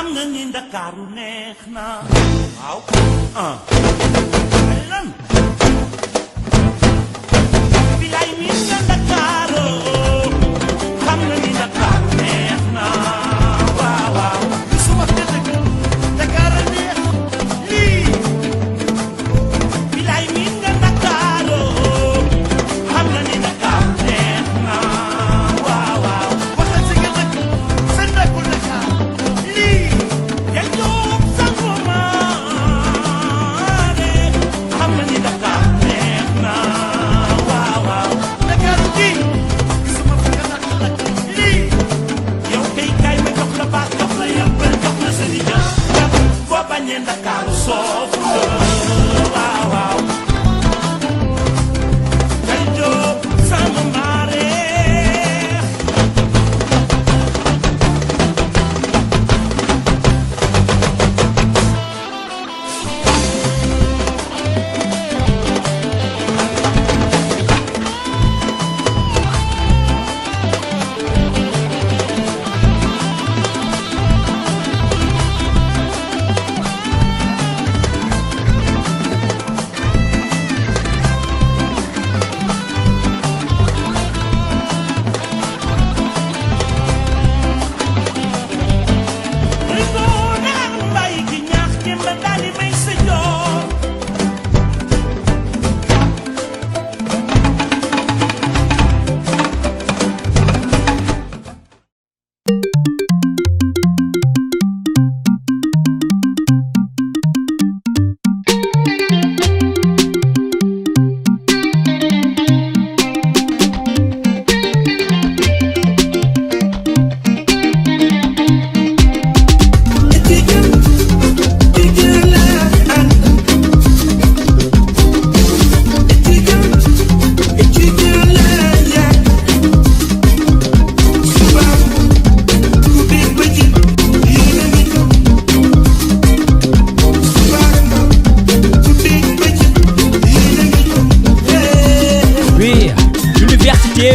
xam nga ni Ndakaaru neex na waaw lan bilaay mi nga Ndakaaru xam nga ni Ndakaaru neex na waaw waaw suma dëkk Ndakaaru neex lii bilaay mi nga Ndakaaru xam nga ni Ndakaaru neex na waaw waaw waxal si nga dëkk sa dëkku Ndakaaru lii yaa jóg sangu maane xam nga ni Ndakaaru neex na waaw waaw Ndakaaru lii gisuma fa nga nag lii yow kay kay ma jox la baat jox la yàmbal jox la sa nija boo bañee Ndakaaru soof la waaw waaw kay jóg sangu maane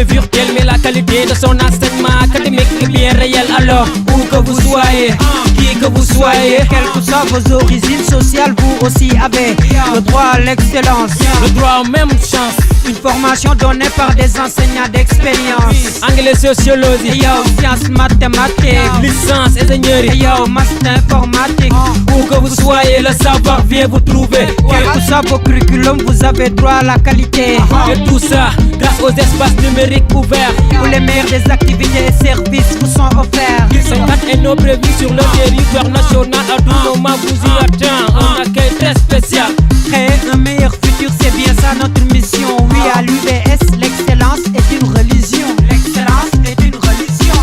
virtuelle, mais la qualité de son enseignement académique est bien réelle. Alors, où que vous soyez, qui que vous soyez, quelles que soient vos origines sociales, vous aussi avez le droit à l'excellence, le droit aux mêmes chances. Une formation donnée par des enseignants d'expérience. Anglais, sociologie, yo, sciences mathématiques, licence, ingénierie, yo, master informatique. Où que vous soyez, le savoir vient vous trouver. Quel que soit vos curriculums, vous avez droit à la qualité. Et tout ça, grâce aux espaces numériques ouverts, où les meilleurs des activités et services vous sont offerts. 54 est nos prévus sur le territoire national. À tout moment, vous y attend un accueil très spécial. Créer un meilleur futur, c'est bien ça notre mission. Oui, à l'UVS, l'excellence est une religion. L'excellence est une religion.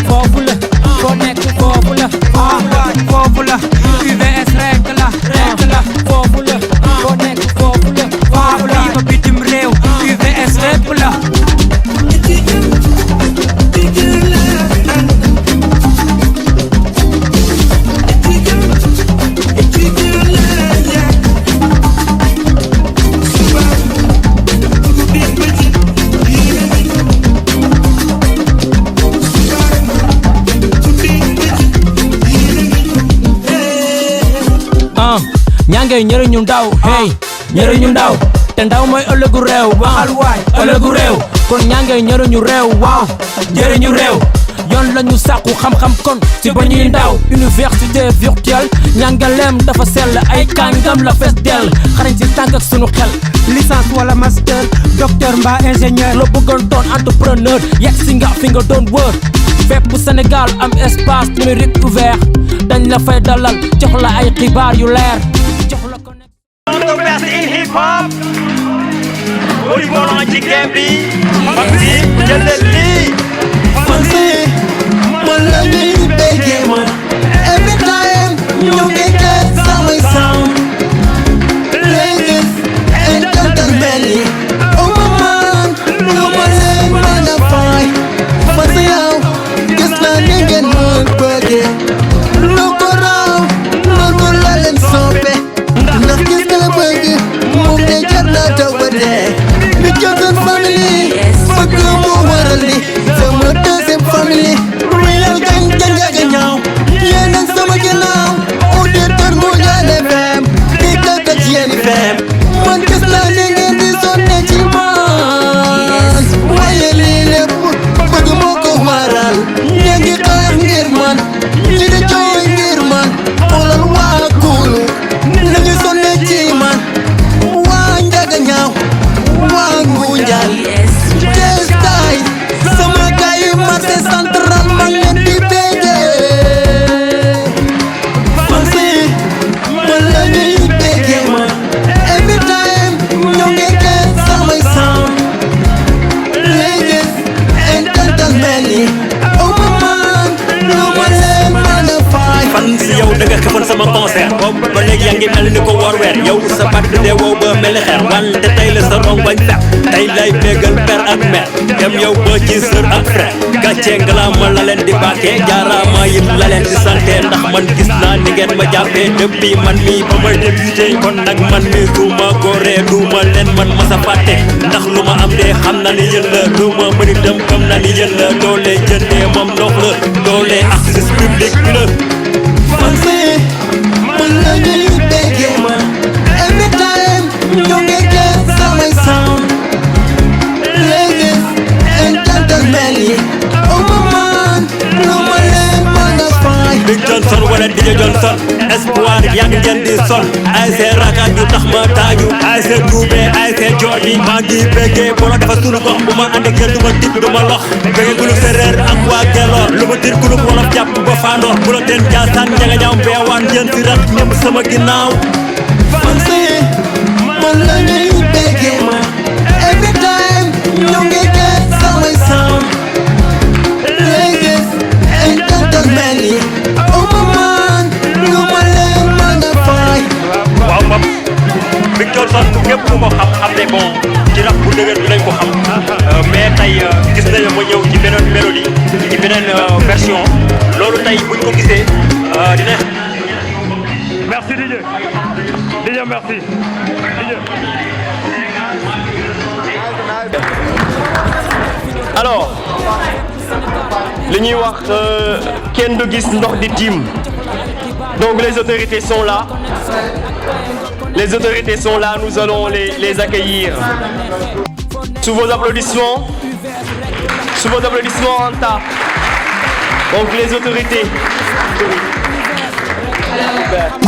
Formule, connect, formule, formule, UVS règle la, formule, connect, formule, formule, bitim réew, UVS règle la. ñangay ñëriñu ndaw hey ñëriñu ndaw te ndaw mooy ëllëgu réew waxal waay ëllëgu réew kon ñangay ñëriñu réew waaw njëriñu réew yoon lañu sàkku xam-xam kon ci ba ñuy ndaw université virtuelle ñangaleem dafa sell ay kàngam la fees dell xarañ ci tànk ak sunu xel licence wala master docteur mbaa ingénieur la bëggoon doon entrepreneur yegg si nga fi nga doon wër fépp bu Sénégal am espace numérique ouvert dañ la fay dalal jox la ay xibaar yu leer jox la the best in hip hop. Body ball on the game beat. Fancy, jelly. Fancy, money, big man. Every time you get some sound. Ladies and gentlemen, oh man, nobody wanna fight. Fancy how, just landing in one bucket. Look around, look around and soap it. Nothing is gonna break it. Move the jet not over there. The chosen family, fuck you more worldly. The murders in family, real gang, gang, gang, gang, gang. yow da nga xefoon sama concert boobu ba léegi yaa ngi mel ni ko woor weer yow sa baat bi dee wow ba mel ni xeer wante tey la sa rong bañ fer tey lay bégal père ak mère dem yow ba ci sœur ak frère gàcce ngalaama la leen di bàkkee jaaraama yit la leen di santé ndax man gis naa ni ngeen ma jàppee depuis man mii ba may débuté kon nag man mii duuma góoree duuma leen man ma sa fàtte ndax lu ma am dee xam na ni yéen la lu ma mëni dem xam na ni yéen la doole jëndee moom ndox la doole accès public bi la Fancy, man la ñuy béggee man. Every time ñu ngi get sama sound. Ladies and gentlemen yi, oh my man, lu ma leen mën a fay. Big Johnson wala DJ Johnson espoir yaa ngi ngeen di son ay seen rakat yu tax ma taaju ay seen duube ay seen joor yi maa ngi béggee bolo dafa sunu gox bu ma ànd ak yéen du ma tit du ma lox béggee kulub séeréer ak waa Gelor lu ma tit kulub wolof jàpp ba Fandoor bu la teen Jaasaan njaga ñaaw beewaan yéen si rat ñëpp sama ginnaaw Fancy, man la ñuy béggee man. Every time ñu ngi get sama sound. Ladies and gentlemen yi, oh my man, lu ma leen mën a fay. waaw moom Big Johnson képp ku ko xam ne bon ci rap bu dëgër bi lañ ko xam mais tey gis nañu ma ñëw ci beneen mélodie ci beneen version loolu tey buñ ko gisee dina. Merci DJ. DJ merci. DJ. Alors li ñuy wax kenn du gis ndox di tiim donc les autorités sont là. Les autorités sont là, nous allons les accueillir. Sous vos applaudissements en tas. Donc les autorités.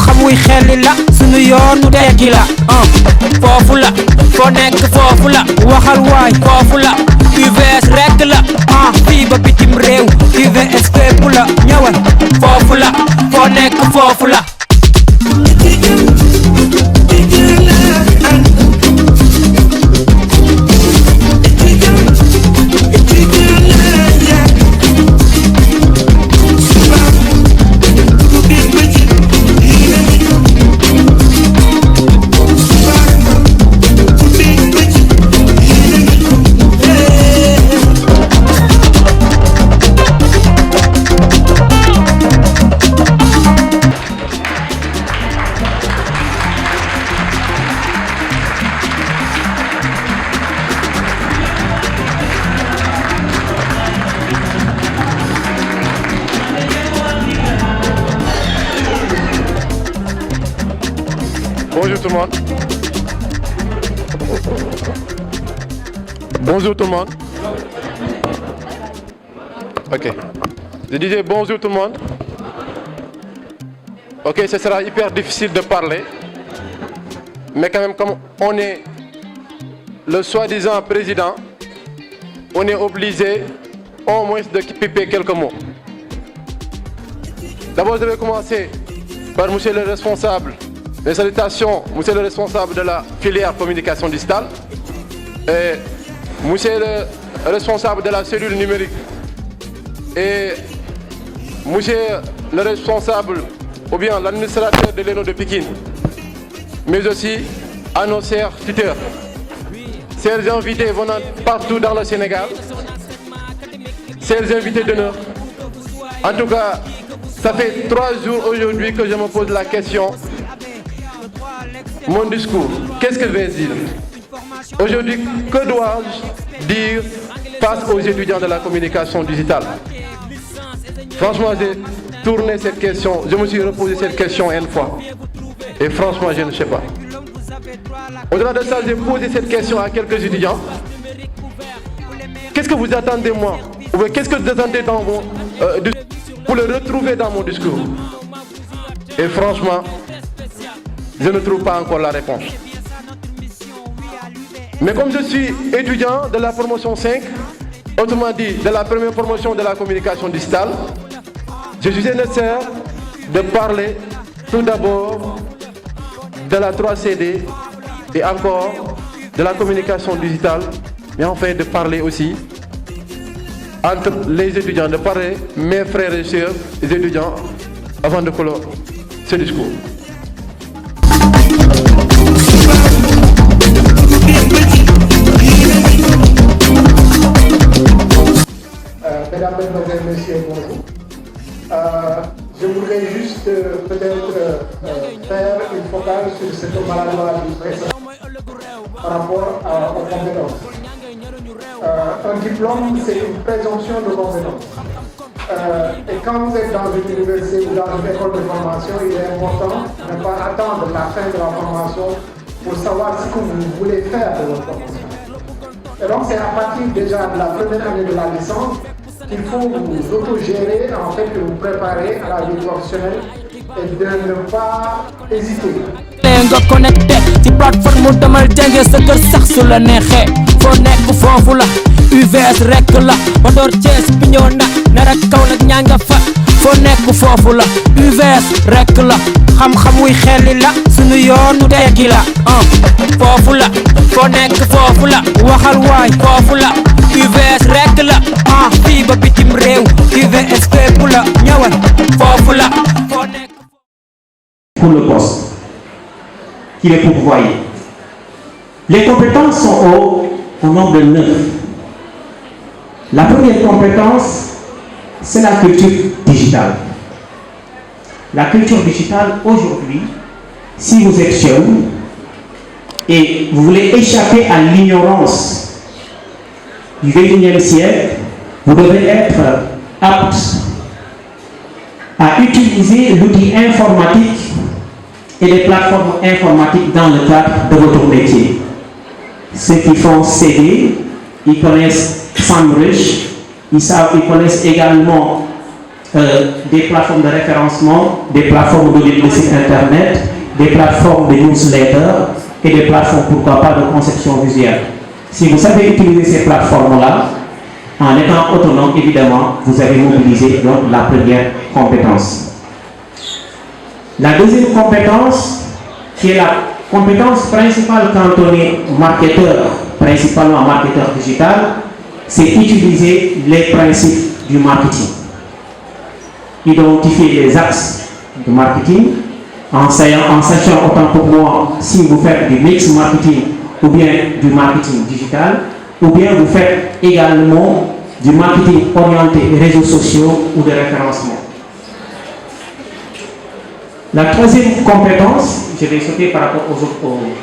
xamuy xelli la sunu yoonu teggi la foofu la foo nekk foofu la waxal waay foofu la UVS rek la fii ba bitim réew UVS képp la ñëwal foofu la foo nekk foofu la Bonjour tout le monde. Bonjour tout le monde. Ok. Je disais bonjour tout le monde. Ok, ce sera hyper difficile de parler. Mais quand même, comme on est le soi-disant président, on est obligé au moins de piper quelques mots. D'abord, je vais commencer par monsieur le responsable. Les salutations, monsieur le responsable de la filière communication digitale et monsieur le responsable de la cellule numérique et monsieur le responsable ou bien l'administrateur de l'ENO de Pékin, mais aussi à nos chers tuteurs, chers invités venant partout dans le Sénégal, chers invités d'honneur. En tout cas, ça fait 3 jours aujourd'hui que je me pose la question. Mon discours, qu'est-ce que je vais dire? Aujourd'hui, que dois-je dire face aux étudiants de la communication digitale? Franchement, j'ai tourné cette question, je me suis reposé cette question une fois. Et franchement, je ne sais pas. Au-delà de ça, j'ai posé cette question à quelques étudiants. Qu'est-ce que vous attendez de moi? Ou bien qu'est-ce que vous attendez dans mon, pour le retrouver dans mon discours? Et franchement, je ne trouve pas encore la réponse. Mais comme je suis étudiant de la promotion 5, autrement dit de la première promotion de la communication digitale, je suis nécessaire de parler tout d'abord de la 3CD et encore de la communication digitale, mais enfin de parler aussi entre les étudiants, de parler mes frères et sœurs, les étudiants, avant de clore. ce discours. Mesdames, Mesdemoiselles, Messieurs, bonjour. Je voudrais juste peut-être faire une focale sur ce que Maladwa a dit précédemment par rapport aux compétences. Un diplôme, c'est une présomption de compétence. Et quand vous êtes dans une université ou dans une école de formation, il est important de ne pas attendre la fin de la formation pour savoir ce que vous voulez faire de votre formation. Et donc c'est à partir déjà de la première année de la licence qu'il faut vous autogérer, en fait, que vous préparer à la vie professionnelle et de ne pas hésiter. nga connecté ci plateforme demal jànge sa kër sax su la neexee foo nekk foofu la UVS rek la ba door Thiès bi ñëw na rek Kaolack ñaa nga fa foo nekk foofu la UVS rek la xam-xam wuy xelli la sunu yoonu teggi la foofu la foo nekk foofu la waxal waay foofu la UVS rek la fii ba bitim réew UVS fépp la ñëwal foofu la foo nekk pour le poste qu'il est pourvoyé. Les compétences sont au nombre de 9. La première compétence, c'est la culture digitale. La culture digitale, aujourd'hui, si vous êtes jeune et vous voulez échapper à l'ignorance du XXIe siècle, vous devez être apte à utiliser l'outil informatique et les plateformes informatiques dans le cadre de votre métier. Ceux qui font CD, ils connaissent SEMrush, ils connaissent également des plateformes de référencement, des plateformes de site internet, des plateformes de newsletter et des plateformes, pourquoi pas, de conception visuelle. Si vous savez utiliser ces plateformes-là, en étant autonome, évidemment, vous avez mobilisé donc la première compétence. La deuxième compétence, qui est la compétence principale quand on est marketeur, principalement marketeur digital, c'est utiliser les principes du marketing. Identifier les axes du marketing, en sachant autant pour moi si vous faites du mix marketing ou bien du marketing digital, ou bien vous faites également du marketing orienté réseaux sociaux ou de référencement. La troisième compétence, je vais sauter par rapport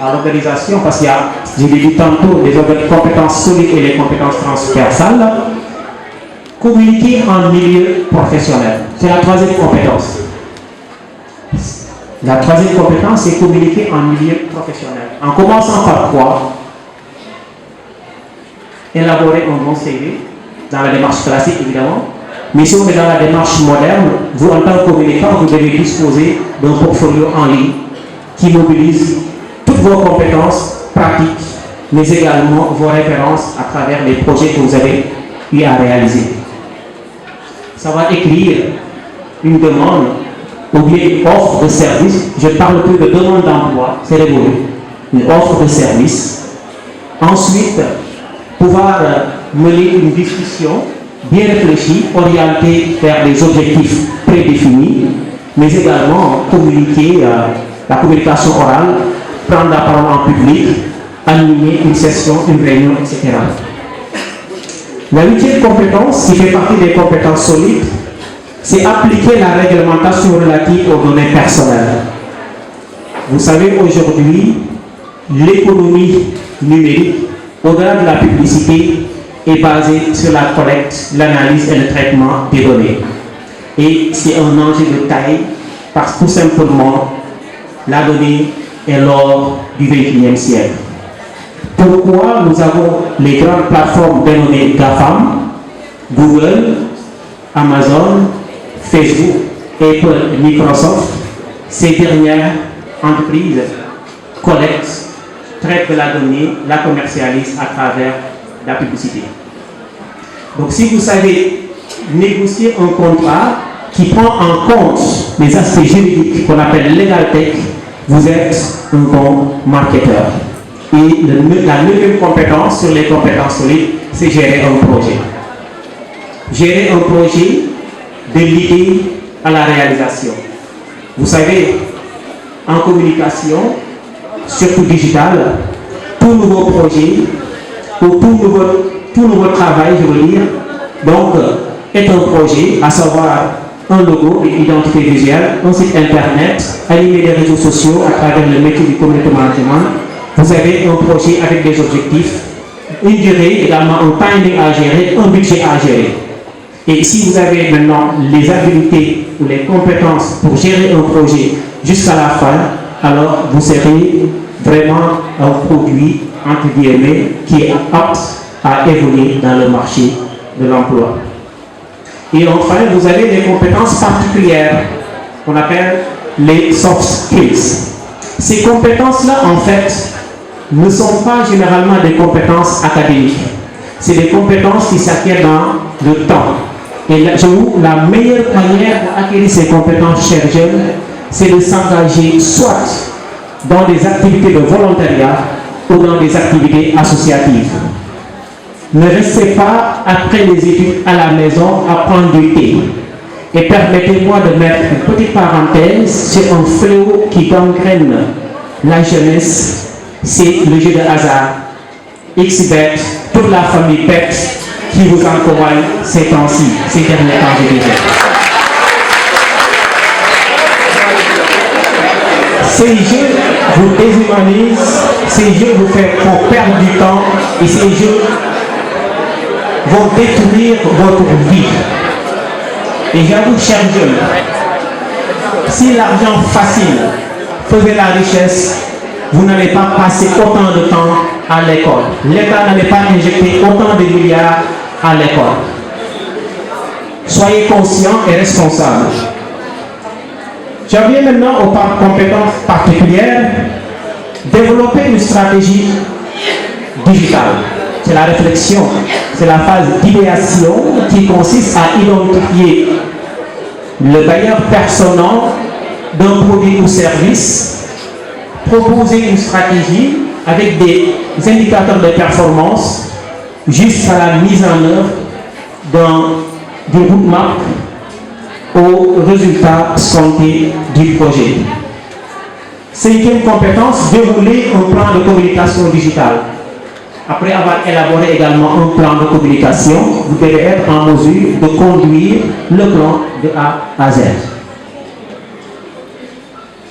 à l'organisation parce qu'il y a, je l'ai dit tantôt, les compétences solides et les compétences transversales. Communiquer en milieu professionnel, c'est la troisième compétence. La troisième compétence, c'est communiquer en milieu professionnel. En commençant par quoi? Élaborer un bon CV, dans la démarche classique évidemment. Mais si on est dans la démarche moderne, vous en tant que communicant, vous devez disposer d'un portfolio en ligne qui mobilise toutes vos compétences pratiques, mais également vos références à travers les projets que vous avez eu à réaliser. Ça va écrire une demande ou bien une offre de service. Je ne parle plus de demande d'emploi, c'est révolu. Une offre de service. Ensuite, pouvoir mener une discussion bien réfléchi, orienté vers des objectifs prédéfinis, mais également communiquer la communication orale, prendre la parole en public, animer une session, une réunion, etc. La huitième compétence, qui fait partie des compétences solides, c'est appliquer la réglementation relative aux données personnelles. Vous savez, aujourd'hui, l'économie numérique, au-delà de la publicité, est basée sur la collecte, l'analyse et le traitement des données. Et c'est un enjeu de taille parce que tout simplement, la donnée est l'or du XXIe siècle. Pourquoi nous avons les grandes plateformes dénommées GAFAM, Google, Amazon, Facebook, Apple, Microsoft? Ces dernières entreprises collectent, traitent de la donnée, la commercialisent à travers la publicité. Donc si vous savez négocier un contrat qui prend en compte les aspects juridiques qu'on appelle legal tech, vous êtes un bon marketeur. Et la neuvième compétence sur les compétences solides, c'est gérer un projet. Gérer un projet de l'idée à la réalisation. Vous savez, en communication, surtout digitale, tout nouveau projet ou tout nouveau travail, je veux dire, donc, est un projet, à savoir un logo, une identité visuelle, un site internet, animer les réseaux sociaux à travers le métier du community management. Vous avez un projet avec des objectifs, une durée, également un timing à gérer, un budget à gérer. Et si vous avez maintenant les habilités ou les compétences pour gérer un projet jusqu'à la fin, alors vous serez vraiment un produit, entre guillemets, qui est apte à évoluer dans le marché de l'emploi. Et enfin, vous avez des compétences particulières qu'on appelle les soft skills. Ces compétences-là, en fait, ne sont pas généralement des compétences académiques. C'est des compétences qui s'acquièrent dans le temps. Et la meilleure manière pour acquérir ces compétences, chers jeunes, c'est de s'engager soit dans des activités de volontariat ou dans des activités associatives. Ne restez pas après les études à la maison à prendre du thé. Et permettez-moi de mettre une petite parenthèse sur un fléau qui gangrène la jeunesse, c'est le jeu de hasard. XBet, toute la famille Bet qui vous encourage ces temps-ci, ces derniers temps, je dirais. Ces jeux vous déshumanisent, ces jeux vous font perdre du temps et ces jeux vont détruire votre vie. Et j'avoue, chers jeunes, si l'argent facile faisait la richesse, vous n'allez pas passer autant de temps à l'école. L'État n'allait pas injecter autant de milliards à l'école. Soyez conscients et responsables. J'en viens maintenant aux compétences particulières. Développer une stratégie digitale. C'est la réflexion, c'est la phase d'idéation qui consiste à identifier le bailleur personnel d'un produit ou service, proposer une stratégie avec des indicateurs de performance jusqu'à la mise en œuvre du roadmap aux résultats escomptés du projet. Cinquième compétence, dérouler un plan de communication digitale. Après avoir élaboré également un plan de communication, vous devez être en mesure de conduire le plan de A à Z.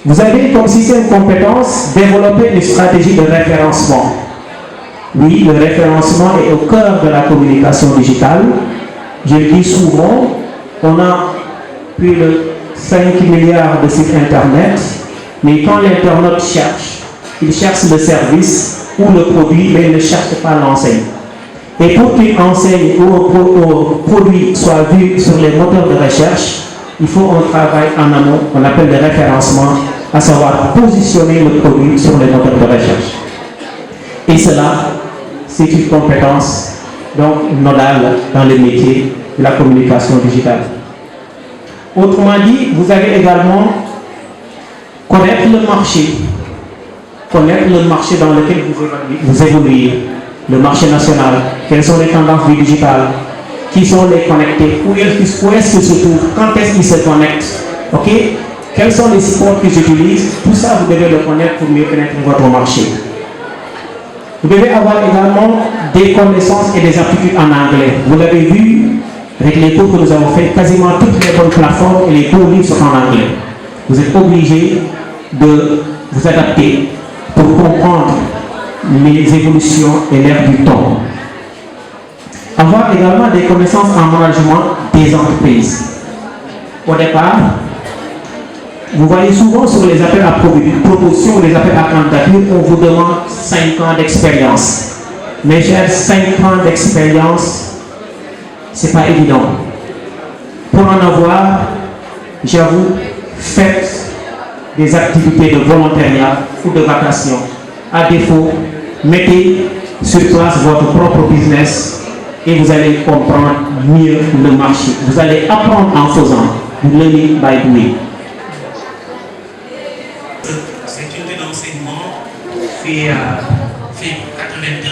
Vous avez comme sixième compétence développer une stratégie de référencement. Oui, le référencement est au cœur de la communication digitale. Je le dis souvent, on a plus de 5 milliards de sites internet, mais quand l'internaute cherche, il cherche le service ou le produit, mais il ne cherche pas l'enseigne. Et pour qu'une enseigne ou un produit soit vu sur les moteurs de recherche, il faut un travail en amont qu'on appelle le référencement, à savoir positionner le produit sur les moteurs de recherche. Et cela, c'est une compétence donc nodale dans le métier de la communication digitale. Autrement dit, vous avez également connaître le marché. Connaître le marché dans lequel vous évoluez, le marché national, quelles sont les tendances du digital, qui sont les connectés, où est-ce qu'ils se trouvent, quand est-ce qu'ils se connectent, ok? Quels sont les supports qu'ils utilisent, tout ça vous devez le connaître pour mieux connaître votre marché. Vous devez avoir également des connaissances et des aptitudes en anglais. Vous l'avez vu avec les cours que nous avons fait, quasiment toutes les bonnes plateformes et les cours livres sont en anglais. Vous êtes obligé de vous adapter pour comprendre les évolutions et l'ère du temps. Avoir également des connaissances en management des entreprises. Au départ, vous voyez souvent sur les appels à proposition ou les appels à candidature, on vous demande 5 ans d'expérience. Mes chers, 5 ans d'expérience, c'est pas évident. Pour en avoir, j'avoue, faites des activités de volontariat ou de vacation. À défaut, mettez sur place votre propre business et vous allez comprendre mieux le marché. Vous allez apprendre en faisant. Learning by doing. C'est un enseignement fait pour 82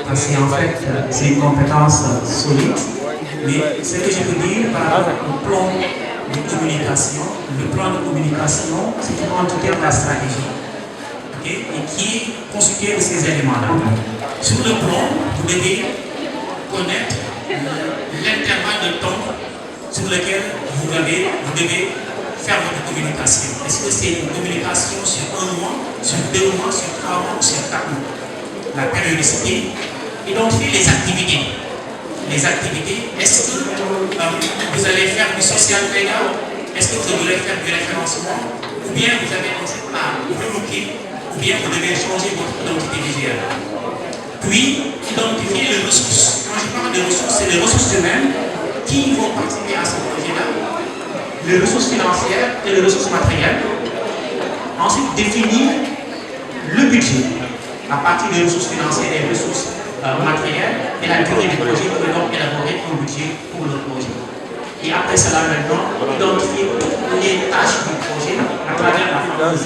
parce qu'en fait, c'est une compétence solide. Mais ce que je veux dire par rapport au plan de communication. Le plan de communication, c'est une entité de la stratégie, okay, et qui est constitué de ces éléments-là. Sur le plan, vous devez connaître l'intervalle de temps sur lequel vous devez faire votre communication. Est-ce que c'est une communication sur 1 mois, sur 2 mois, sur 3 mois, sur 4 mois? La périodicité. Identifier les activités. Les activités, est-ce que vous allez faire du social média? Est-ce que vous voulez faire du référencement? Ou bien vous avez pensé à relooker, ou bien vous devez changer votre identité visuelle. Puis, identifier les ressources. Quand je parle de ressources, c'est les ressources humaines qui vont participer à ce projet-là. Les ressources financières et les ressources matérielles. Ensuite, définir le budget à partir des ressources financières et des ressources matérielles et la durée du projet pour donc élaborer un budget pour le projet. Et après cela, maintenant, identifier toutes les tâches du projet à travers la fameuse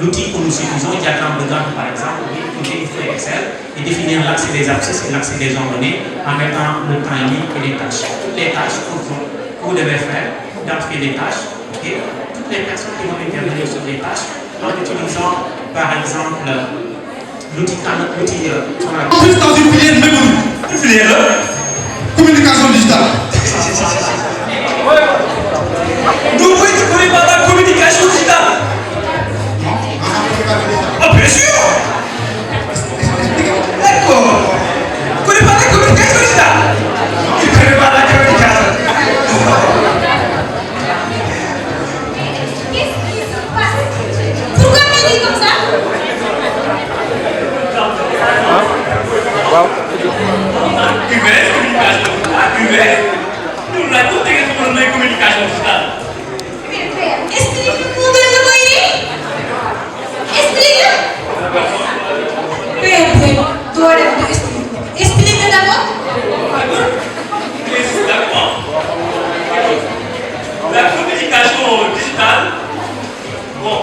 l'outil que nous utilisons, diagramme de Gantt par exemple, ou une feuille Excel, et définir l'accès des abscisses et l'accès des ordonnées en mettant le timing et les tâches. Toutes les tâches que vous devez faire, identifier les tâches, et toutes les personnes qui vont intervenir sur les tâches, en utilisant par exemple l'outil Juste dans une filière méconnue. Une filière communication digitale. Donc oui, tu connais pas la communication digitale? Ah bien sûr. D'accord. Tu connais pas la communication digitale? Tu connais pas la communication. Pourquoi tu dis comme ça? Nous l'avons tous les communications digitales. Explique-nous de ce pays. Explique. Père, toi, explique d'abord. La communication digitale, bon.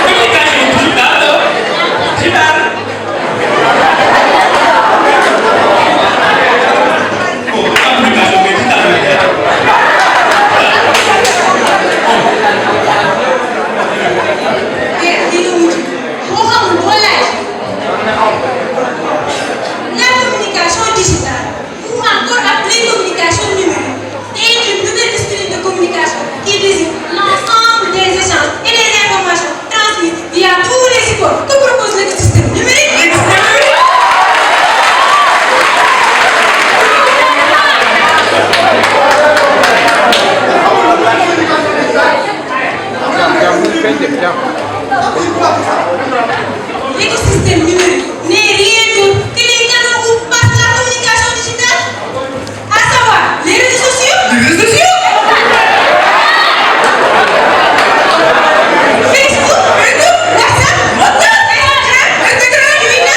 Communication digitale. L'écosystème numérique n'est rien d'autre que les canaux où passe la communication digitale, à savoir les réseaux sociaux. Les réseaux sociaux. Facebook, WhatsApp, Instagram, Twitter.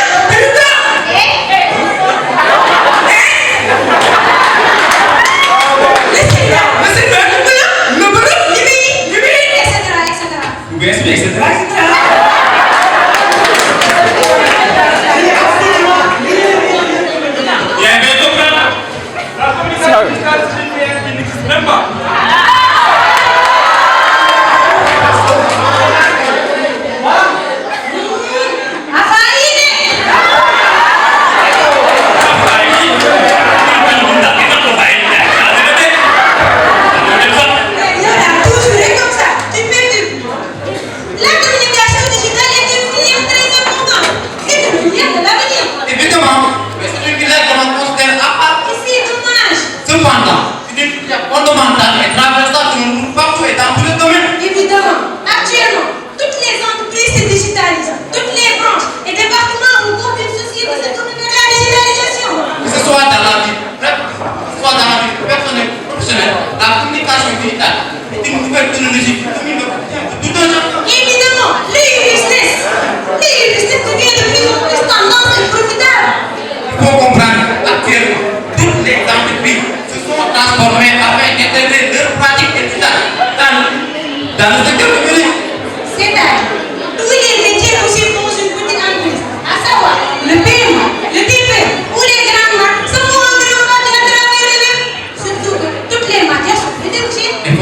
Le PME, le TPE ou les grandes marques se font en grande partie à travers les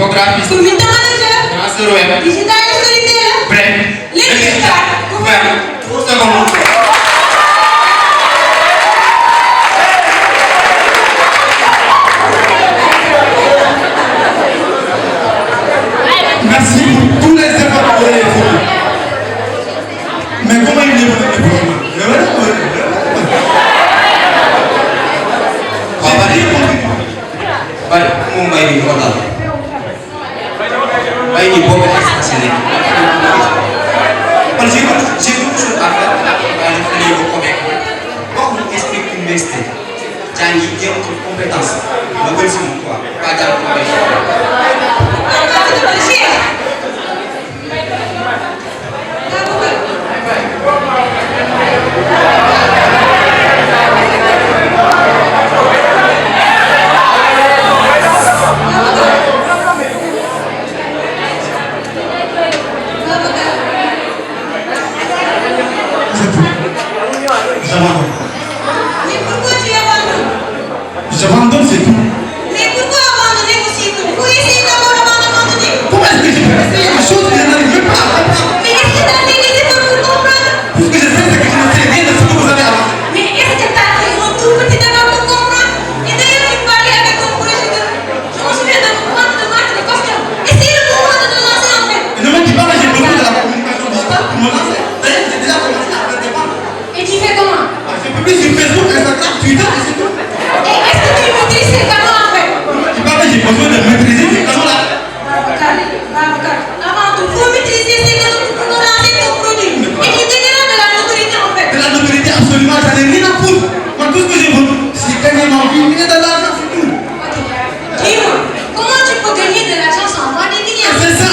infographiste, community manager, lanceur web, digital et solitaire, bref, l'électrical, gouverne, pour secondes. Merci pour tous les efforts que vous avez faits. Mais comment il est venu? Baik, mau main di kota. Main di bawah sini. Kalau j'ai beaucoup de choses à faire à niveau commun. Quand on explique l'université, jangan dia untuk kompetens. Mobil semua, pajak J'abandonne, c'est tout. Mais pourquoi abandonner aussi tout? Vous essayez d'abord avant d'abandonner. Comment est-ce que je peux essayer des choses que je n'arrive pas à comprendre? Mais est-ce que tu as fait des efforts pour comprendre? Tout ce que je sais, c'est que je ne sais rien de ce que vous avez avancé. Mais est-ce que tu as fait un tout petit effort pour comprendre? Et d'ailleurs, tu parlais avec ton projet de... Je me souviens de prendre de marque de costume. Essayez de comprendre de te lancer en fait. Et ne me dis pas que j'ai besoin de la communication digitale pour me lancer. D'ailleurs, j'ai déjà commencé à faire des pas. Et tu fais comment? Je publie sur Facebook, Instagram, Twitter, et c'est tout. Et est-ce que tu maîtrises ces canaux en fait? Tu parles, j'ai besoin de maîtriser ces canaux-là. Babacar, avant tout, faut maîtriser ces canaux pour pouvoir lancer ton produit. Et tu gagneras de la notoriété en fait. De la notoriété, absolument, j'en ai rien à foutre. Moi, tout ce que j'ai besoin, c'est gagner ma vie, gagner de l'argent, c'est tout. Dis-moi, comment tu peux gagner de l'argent sans avoir des clients? C'est ça.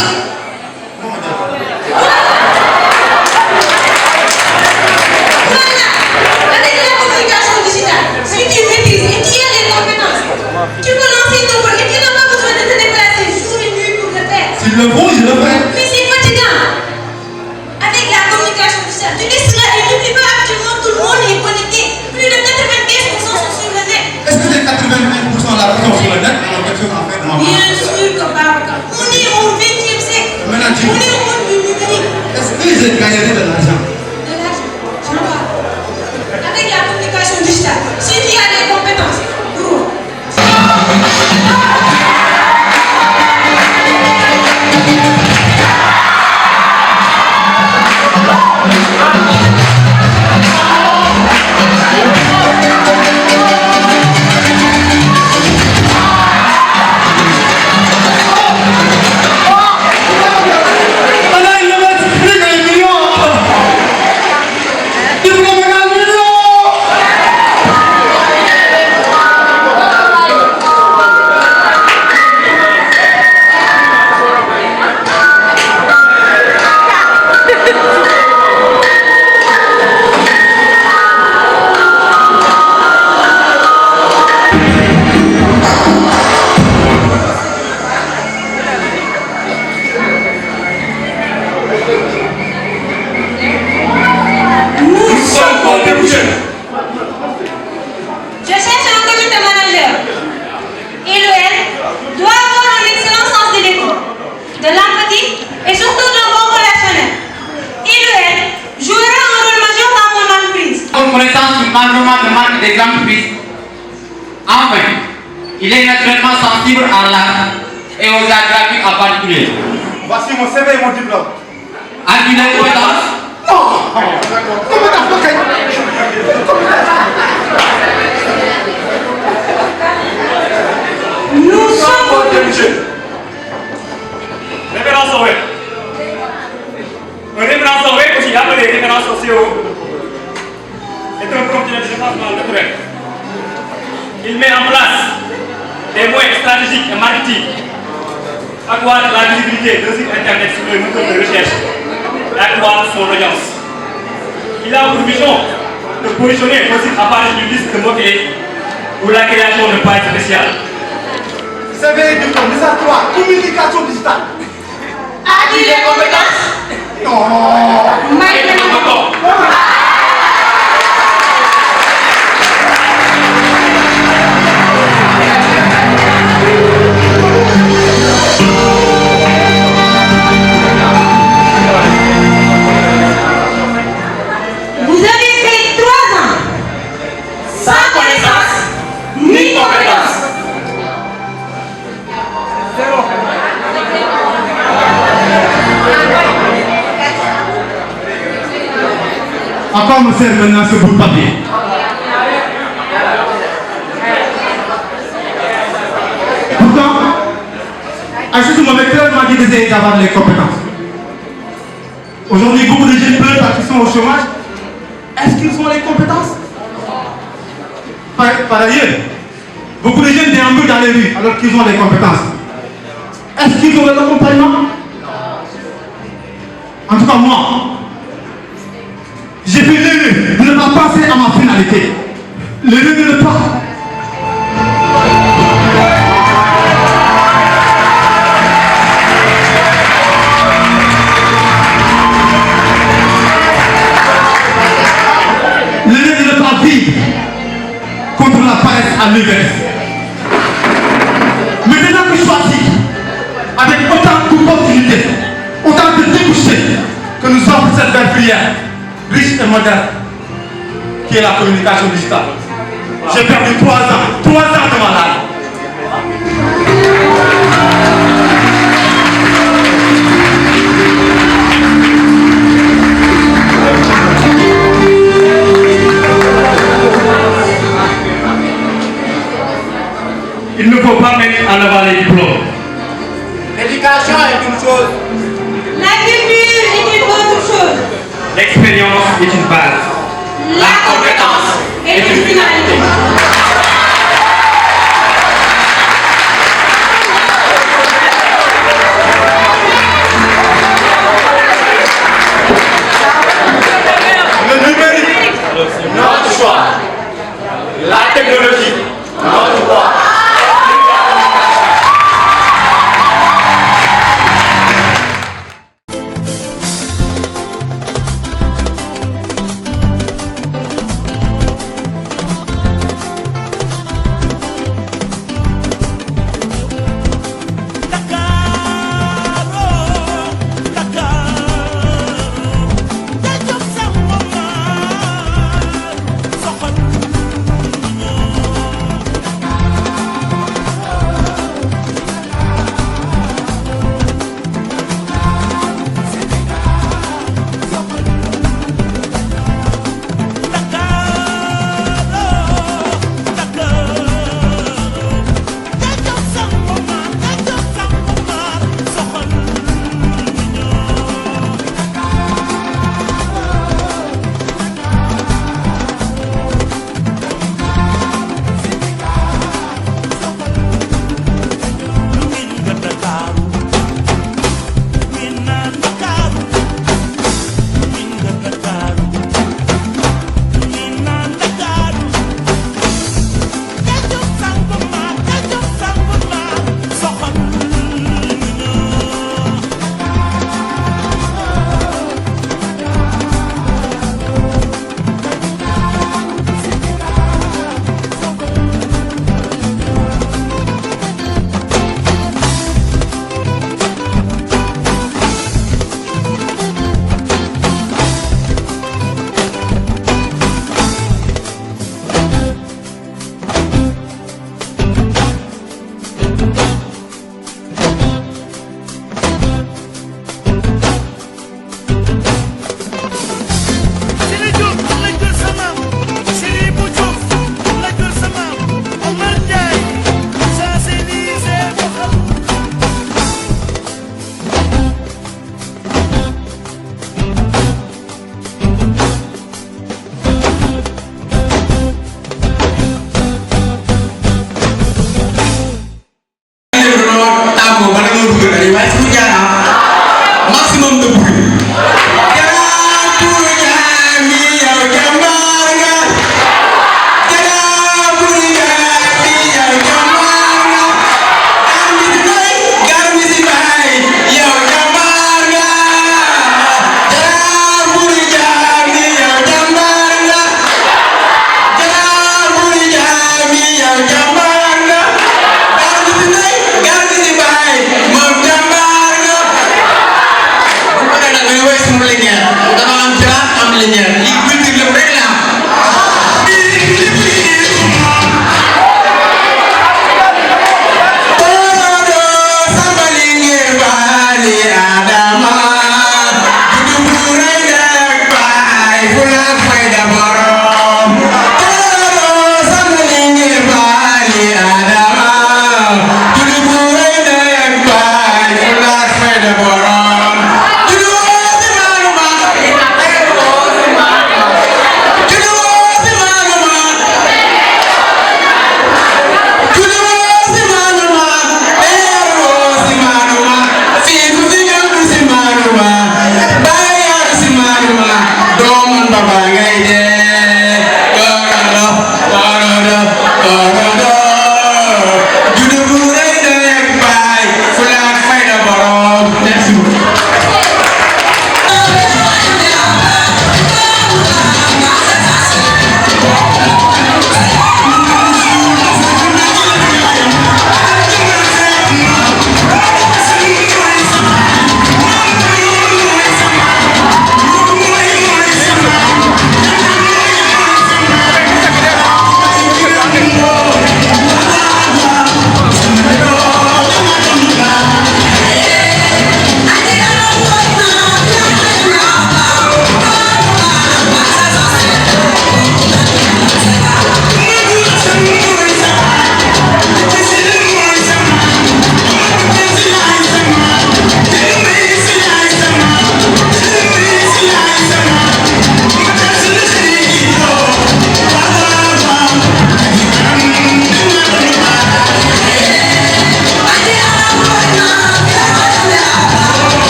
Avec la communication digitale, si tu maîtrises et tu as les compétences, tu peux lancer ton projet et tu n'as pas besoin de te déplacer jour et nuit pour le faire. S'il le faut, je le fais. Mais c'est fatigant. Avec la communication digitale, tu laisseras et n'oublie pas actuellement tout le monde est connecté. Plus de 95% sont sur le net. Est-ce que les 95% là qui sont sur le net ont quelque chose à faire dans ma vie? Bien sûr que Babacar, on est au 20e siècle. Maintenant, On est au monde du numérique. est-ce que je gagnerai de l'argent? De l'argent, j'en parle. Avec la communication digitale, si tu as les compétences, gros. Je cherche un community manager. Et le L doit avoir un excellent sens de l'écoute, de l'empathie et surtout d'un bon relationnel. Et le L jouera un rôle majeur dans mon entreprise. Bonne connaissance du management de marque des entreprises. Enfin, il est naturellement sensible à l'art et aux arts graphiques en particulier. Voici mon CV et mon diplôme. A-t-il des compétences? Nous sommes Référence au web. Un référence au web, aussi appelé référence sociaux, est un professionnel de développement naturel. Il met en place des moyens stratégiques et marketing, accroître la visibilité de site internet sur les moteurs de recherche et accroître son audience. Il a pour mission de positionner le site à partir d'une liste de mots-clés pour la création de pages spéciales. CV et diplôme, mais ça quoi? Communication digitale. As-tu les compétences? Non. Maintenant. À quoi me sert maintenant ce bout de papier? Pourtant, Aïssatou m'avait clairement dit d'essayer d'avoir les compétences. Aujourd'hui, beaucoup de jeunes pleurent parce qu'ils sont au chômage. Est-ce qu'ils ont les compétences? Par ailleurs, beaucoup de jeunes déambulent dans les rues alors qu'ils ont les compétences. Est-ce qu'ils ont l'accompagnement? En tout cas, moi, j'ai fait l'erreur de ne pas penser à ma finalité. L'erreur de ne pas. L'erreur de ne pas vivre contre la paresse à l'hiver. Maintenant que je choisis, avec autant d'opportunités, autant de débouchés que nous offre cette belle filière, riche et moderne, qui est la communication digitale. J'ai perdu 3 ans de ma life. Il ne faut pas mettre en avant les diplômes. L'éducation est une chose. La culture est une autre chose. L'expérience est une base. La compétence est une finalité. Le numérique, notre choix. La technologie, notre choix.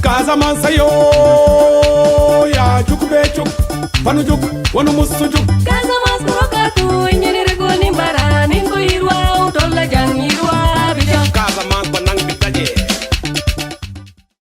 Casamance yo ya juk be juk panu juk wonu musu juk Casamance